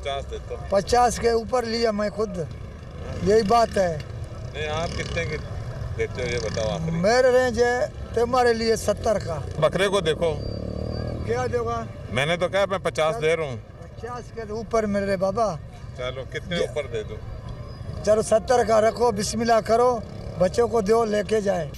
50 देता हूँ। 50 के ऊपर लिया मैं खुद, यही बात है। नहीं आप कितने के देते हो ये बताओ आखिरी। मेरे रेंज है तुम्हारे लिए 70 का। बकरे को देखो, क्या देगा? मैंने तो कहा मैं 50 दे रहा हूँ। 50 के ऊपर मेरे बाबा। चलो कितने ऊपर दे दूँ? चलो 70 का रखो, बिस्मिल्लाह करो, बच्चों को दो, लेके जाए।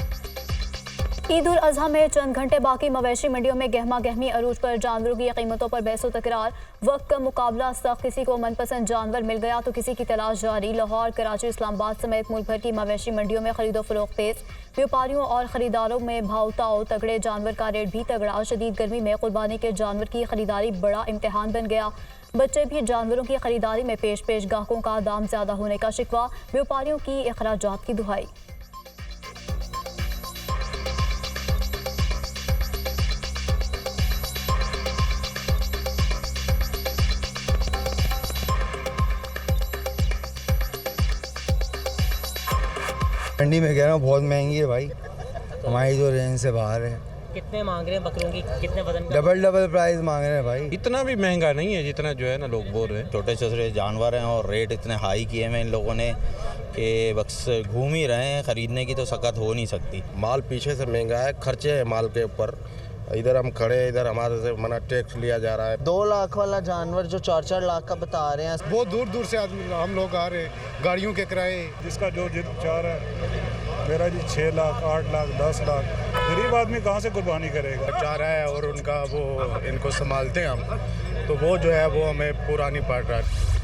ईद उल अजहा में चंद घंटे बाकी मवेशी मंडियों में गहमा गहमी अरूज पर जानवरों की कीमतों पर बहस तकरार। वक्त का मुकाबला सख्त, किसी को मनपसंद जानवर मिल गया तो किसी की तलाश जारी। लाहौर, कराची, इस्लामाबाद समेत मुल्क भर की मवेशी मंडियों में खरीदो फरोख्त तेज। व्यापारियों और खरीदारों में भाव तगड़े, जानवर का रेट भी तगड़ा। शदीद गर्मी में कुर्बानी के जानवर की खरीदारी बड़ा इम्तिहान बन गया। बच्चे भी जानवरों की खरीदारी में पेश गाहकों का दाम ज्यादा होने का शिकवा, व्यापारियों की अखराजात की दुहाई। मंडी में कह रहा हूँ बहुत महंगी है भाई, हमारी जो रेंज से बाहर है। कितने मांग रहे हैं बकरों की, कितने वजन का? डबल प्राइस मांग रहे हैं भाई। इतना भी महंगा नहीं है जितना जो है ना लोग बोल रहे हैं। छोटे छोटे जानवर हैं और रेट इतने हाई किए हैं इन लोगों ने कि बस घूम ही रहे हैं, खरीदने की तो सकत हो नहीं सकती। माल पीछे से महंगा है, खर्चे हैं माल के ऊपर। इधर हम खड़े, इधर हमारे से मना टैक्स लिया जा रहा है। 2 लाख वाला जानवर जो 4-4 लाख का बता रहे हैं। बहुत दूर दूर से आदमी हम लोग आ रहे हैं, गाड़ियों के किराए। जिसका जो जिद चाह रहा है, मेरा जी 6 लाख 8 लाख 10 लाख, गरीब आदमी कहाँ से कुर्बानी करेगा? चाह रहा है और उनका वो इनको संभालते हैं हम, तो वो जो है वो हमें पूरा नहीं पड़ रहा है।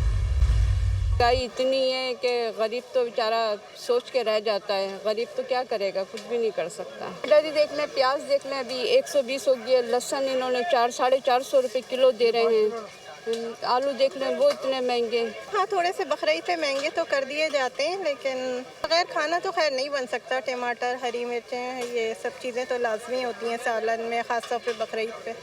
महंगाई इतनी है कि गरीब तो बेचारा सोच के रह जाता है। गरीब तो क्या करेगा, कुछ भी नहीं कर सकता। डरी देख लें, प्याज देख लें, अभी 120 हो गया। लहसुन इन्होंने 400-450 रुपये किलो दे रहे हैं। आलू देख लें, वो इतने महंगे। हाँ, थोड़े से बकरीद पे महंगे तो कर दिए जाते हैं, लेकिन बगैर खाना तो खैर नहीं बन सकता। टमाटर, हरी मिर्चें, ये सब चीज़ें तो लाजमी होती हैं सालन में, ख़ासतौर पे बकरीद पे।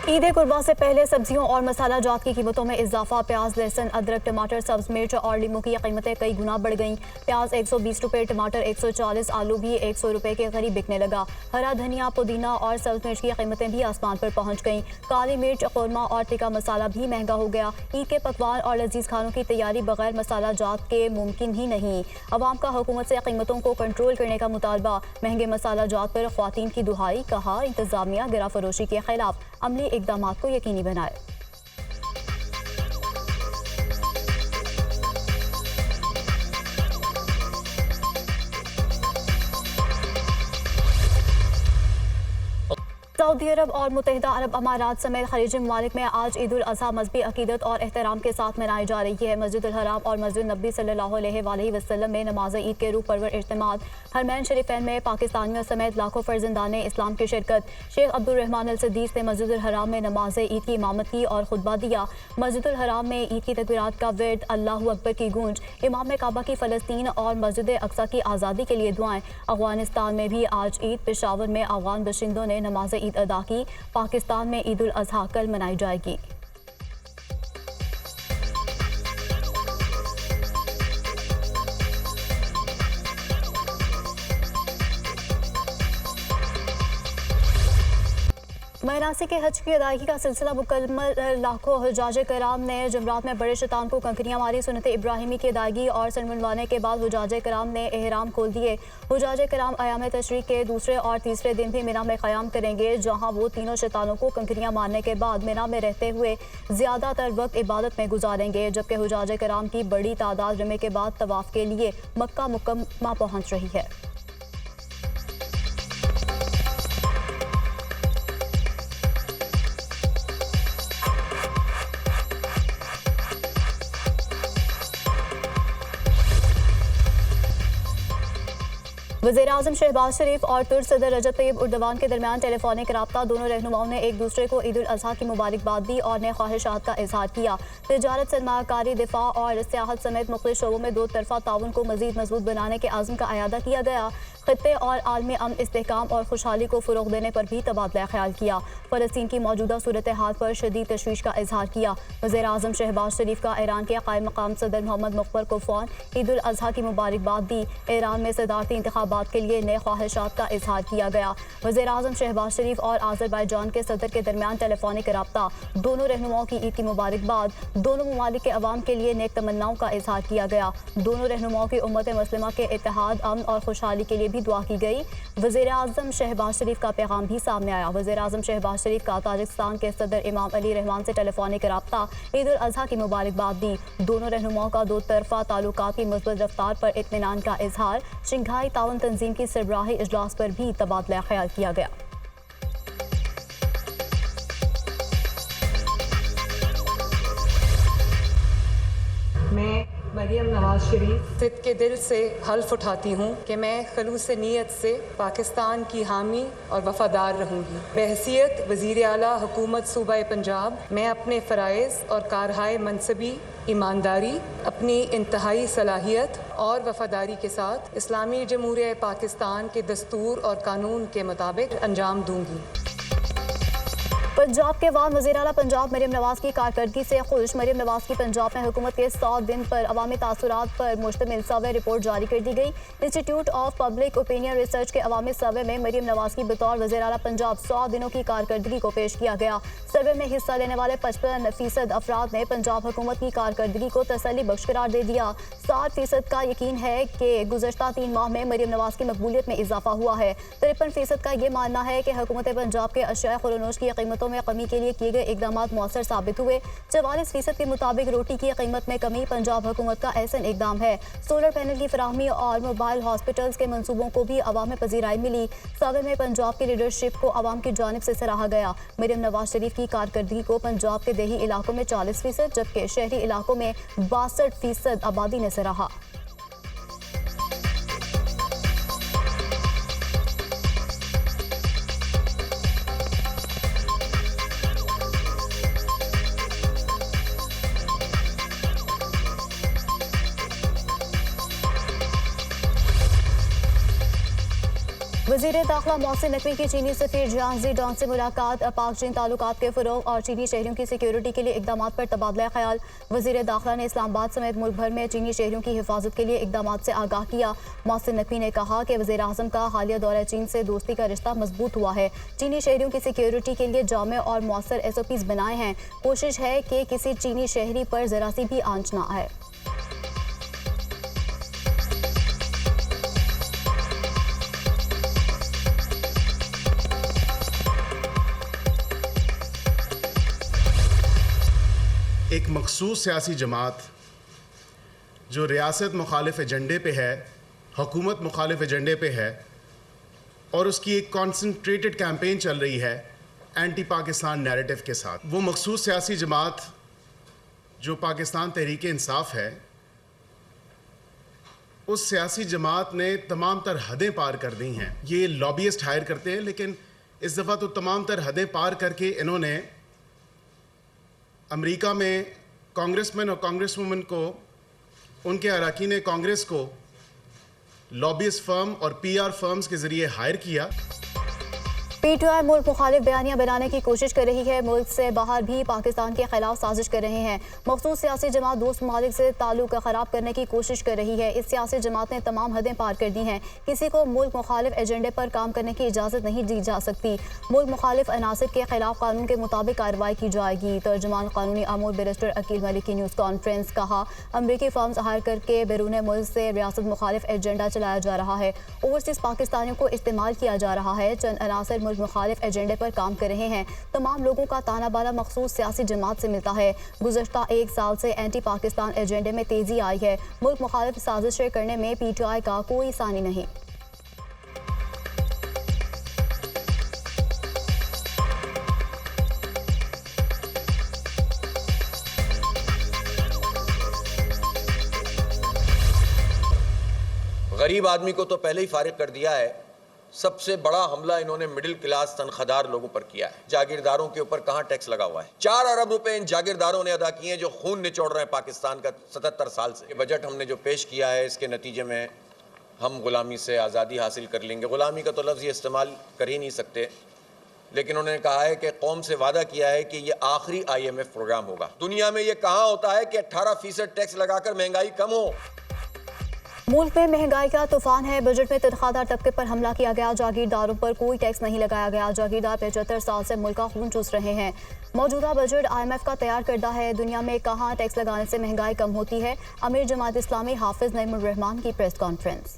ईद कुर्बा से पहले सब्जियों और मसाला जात की कीमतों में इजाफा। प्याज, लहसुन, अदरक, टमाटर, सब्ज मिर्च और लीमू की कीमतें कई गुना बढ़ गईं। प्याज 120 रुपये, टमाटर 140, आलू भी 100 रुपये के करीब बिकने लगा। हरा धनिया, पुदीना और सब्ज मिर्च की कीमतें भी आसमान पर पहुंच गईं। काली मिर्च, कौरमा और टिक्का मसाला भी महंगा हो गया। ईद के पकवान और लजीज खानों की तैयारी बगैर मसाला जात के मुमकिन ही नहीं। अवाम का हुकूमत से कीमतों को कंट्रोल करने का मुतालबा। महंगे मसाला जात पर ख्वातीन की दुहाई। कहा, इंतजामिया गिरा फरोशी के खिलाफ अमली इकदाम को यकीनी बनाए। सऊदी अरब और मुत्तहिदा अरब अमारात समेत खलीजी ममालिक में आज ईद उल अज़हा मजहबी अकीदत और एहतराम के साथ मनाई जा रही है। मस्जिद उल हराम और मस्जिद नबी सल्लल्लाहु अलैहि वसल्लम में नमाज ईद के रूह परवर इज्तिमात। हरमैन शरीफैन में पाकिस्तानियों समेत लाखों फर्जंदान इस्लाम की शिरकत। शेख अब्दुल रहमान अल सदीस ने मस्जिद उल हराम में नमाज ईद की इमामत की और खुतबा दिया। मस्जिद उल हराम में ईद की तकबीरात का विर्द, अल्लाहु अकबर की गूंज, इमाम काबा की फ़लस्तीन और मस्जिद अक्सा की आज़ादी के लिए दुआएं। अफगानिस्तान में भी आज ईद। पेशावर में अफगान बशिंदों ने नमाज ईद अदा की। पाकिस्तान में ईद उल अज़हा कल मनाई जाएगी। मनासिक के हज की अदायगी का सिलसिला मुकम्मल। लाखों हुज्जाज कराम ने जमरात में बड़े शैतान को कंकरियां मारी। सुन्नत इब्राहिमी की अदायगी और सर मनवाने के बाद हुज्जाज कराम ने एहराम खोल दिए। हुज्जाज कराम अयाम तशरीक के दूसरे और तीसरे दिन भी मिना में क़याम करेंगे, जहां वो तीनों शैतानों को कंकरियां मारने के बाद मिना में रहते हुए ज़्यादातर वक्त इबादत में गुजारेंगे। जबकि हुज्जाज कराम की बड़ी तादाद रमे के बाद तवाफ़ के लिए मक्का मुकम्मा पहुँच रही है। वज़ीर-ए-आज़म शहबाज शरीफ और तुर्क सदर रजब तैयब उर्दवान के दरमियान टेलीफोनिक रब्ता। दोनों रहनुमाओं ने एक दूसरे को ईद उल अज़हा की मुबारकबाद दी और नए ख्वाहिशात का इजहार किया। तिजारत, सरमायाकारी, दिफा और सियाहत समेत मुख्तलिफ शोबों में दो तरफा ताउन को मज़ीद मजबूत बनाने के आज़म का अयादा किया गया। खित्ते और आलमी अमन, इस्तेहकाम और खुशहाली को फ़रोग़ देने पर भी तबादला ख्याल किया। फ़लस्तीन की मौजूदा सूरत हाल पर शदीद तशवीश का इजहार किया। वज़ीर आज़म शहबाज शरीफ का ईरान के क़ाइम मक़ाम सदर मोहम्मद मुक़ब्बल को फ़ौन ईद उल अज़हा की मुबारकबाद दी। ईरान में सदारती इंतख़ाबात के लिए नए ख्वाहिशात का इजहार किया गया। वज़ीर आज़म शहबाज शरीफ और आज़रबाईजान के सदर के दरमियान टेलीफोनिक रब्ता, दोनों रहनुमाओं की ईद की मुबारकबाद, दोनों ममालिक के अवाम के लिए नेक तमन्नाओं का इजहार किया गया। दोनों रहनुमाओं की उम्मत मुस्लिमा के इत्तेहाद, अमन और खुशहाली के लिए भी दुआ की गई। वज़ीर आज़म शहबाज शरीफ का पैगाम भी सामने आया। वज़ीर आज़म शहबाज शरीफ का ताजिकिस्तान के सदर इमाम अली रहमान से टेलीफोनिक रब्ता, ईद उल अज़हा की मुबारकबाद दी। दोनों रहनुमाओं का दो तरफ़ा ताल्लुकात की मुस्बत रफ्तार पर इत्मीनान का इजहार। शंघाई ताउन तंजीम की सरबराही इजलास पर भी तबादला ख्याल किया गया। मैं मरियम नवाज शरीफ सिद्ध के दिल से हल्फ उठाती हूँ कि मैं खलूस नीयत से पाकिस्तान की हामी और वफादार रहूँगी। बहैसियत वज़ीर आला हुकूमत सूबा पंजाब, मैं अपने फ़राइज़ और कारहाय मनसबी ईमानदारी, अपनी इंतहाई सलाहियत और वफादारी के साथ इस्लामी जमहूरिया पाकिस्तान के दस्तूर और कानून के मुताबिक अंजाम दूँगी। पंजाब के बाद वज़ीर आला पंजाब मरियम नवाज की कारकर्दगी से खुश। मरियम नवाज की पंजाब में हुकूमत के 100 दिन पर अवामी तासुरात पर मुश्तमिल सर्वे रिपोर्ट जारी कर दी गई। Institute of public opinion research के अवामी सर्वे में मरियम नवाज की बतौर वज़ीर आला पंजाब 100 दिनों की कारकर्दगी को पेश किया गया। सर्वे में हिस्सा लेने वाले 55% अफराद ने पंजाब हुकूमत की कारकर्दगी को तसल्ली बख्श करार दे दिया। 60% का यकीन है कि गुज़श्ता 3 माह में मरियम नवाज की मकबूलियत में इजाफा हुआ है। 53% का ये मानना है कि हुकूमत पंजाब के अशिया खुरनोश की कीमतों में कमी के लिए किए गए इकदाम मौसर साबित हुए। 44% के मुताबिक रोटी की कीमत में कमी पंजाब हुकूमत का ऐसा इकदाम है। सोलर पैनल की फराहमी और मोबाइल हॉस्पिटल्स के मंसूबों को भी अवाम में पजीराई मिली। सर्वे में पंजाब की लीडरशिप को अवाम की जानिब से सराहा गया। मरियम नवाज शरीफ की कारकर्दगी को पंजाब के देही इलाकों में 40%, जबकि शहरी इलाकों में 62% आबादी ने सराहा। वज़ीर दाखिला मोहसिन नकवी की चीनी सफ़ीर जियांग ज़ीडॉन से मुलाकात। पाक चीन ताल्लुकात के फ़रोग़ और चीनी शहरियों की सिक्योरिटी के लिए इक़दाम पर तबादला ख्याल। वज़ीर दाखिला ने इस्लामाबाद समेत मुल्क भर में चीनी शहरियों की हिफाजत के लिए इक़दाम से आगाह किया। मोहसिन नकवी ने कहा कि वज़ीर आज़म का हालिया दौरा चीन से दोस्ती का रिश्ता मजबूत हुआ है। चीनी शहरियों की सिक्योरिटी के लिए जामे और मौसर SOPs बनाए हैं। कोशिश है कि किसी चीनी शहरी पर ज़रा सी भी आंच ना आए। एक मखसूस सियासी जमात जो रियासत मुखालिफ एजेंडे पे है, हुकूमत मुखालिफ एजेंडे पे है और उसकी एक कॉन्सनट्रेटेड कैंपेन चल रही है एंटी पाकिस्तान नैरेटिव के साथ। वो मखसूस सियासी जमात जो पाकिस्तान तहरीक इंसाफ है, उस सियासी जमात ने तमाम तर हदें पार कर दी हैं। ये लॉबियस्ट हायर करते हैं, लेकिन इस दफ़ा तो तमाम तर हदें पार करके इन्होंने अमेरिका में कांग्रेसमैन और कांग्रेसवुमन को, उनके अरकान कांग्रेस को लॉबियस्ट फर्म और PR फर्म्स के ज़रिए हायर किया। PTI मुल्क मुखालिफ बयानियाँ बनाने की कोशिश कर रही है। मुल्क से बाहर भी पाकिस्तान के खिलाफ साजिश कर रहे हैं। मखसूस सियासी जमात दोस्त ममालिक से ताल्लुक ख़राब करने की कोशिश कर रही है। इस सियासी जमात ने तमाम हदें पार कर दी हैं। किसी को मुल्क मुखालिफ एजेंडे पर काम करने की इजाज़त नहीं दी जा सकती। मुल्क मुखालिफ अनासिर के खिलाफ कानून के मुताबिक कार्रवाई की जाएगी। तर्जुमान कानूनी अमूर बैरिस्टर अकील मलिक की न्यूज़ कॉन्फ्रेंस। कहा, अमरीकी फर्म्स हायर करके बैरून मुल्क से रियासत मुखालिफ एजेंडा चलाया जा रहा है। ओवरसीज़ पाकिस्तानियों को इस्तेमाल किया जा रहा है। चंद अनासिर मुखालिफ एजेंडे पर काम कर रहे हैं। तमाम लोगों का ताना बाना मखसूस सियासी जमात से मिलता है। गुज़श्ता 1 साल से एंटी पाकिस्तान एजेंडे में तेज़ी आई है। मुल्क मुखालिफ साजिशें करने में PTI का कोई सानी नहीं। गरीब आदमी को तो पहले ही फारिग कर दिया है। सबसे बड़ा हमला इन्होंने मिडिल क्लास तनख्वाहदार लोगों पर किया है। जागीरदारों के ऊपर कहां टैक्स लगा हुआ है? 4 अरब रुपए इन जागीरदारों ने अदा किए हैं जो खून निचोड़ रहे हैं पाकिस्तान का 77 साल से। बजट हमने जो पेश किया है, इसके नतीजे में हम गुलामी से आज़ादी हासिल कर लेंगे। गुलामी का तो लफ्ज़ ये इस्तेमाल कर ही नहीं सकते, लेकिन उन्होंने कहा है कि कौम से वादा किया है कि ये आखिरी IMF प्रोग्राम होगा। दुनिया में ये कहाँ होता है कि 18% टैक्स लगाकर महंगाई कम हो। मुल्क में महंगाई का तूफान है। बजट में तनख्वाहदार तबके पर हमला किया गया। जागीरदारों पर कोई टैक्स नहीं लगाया गया। जागीरदार 75 साल से मुल्क का खून चूस रहे हैं। मौजूदा बजट IMF का तैयार करदा है। दुनिया में कहाँ टैक्स लगाने से महंगाई कम होती है। अमीर जमात इस्लामी हाफिज नईमुर रहमान की प्रेस कॉन्फ्रेंस।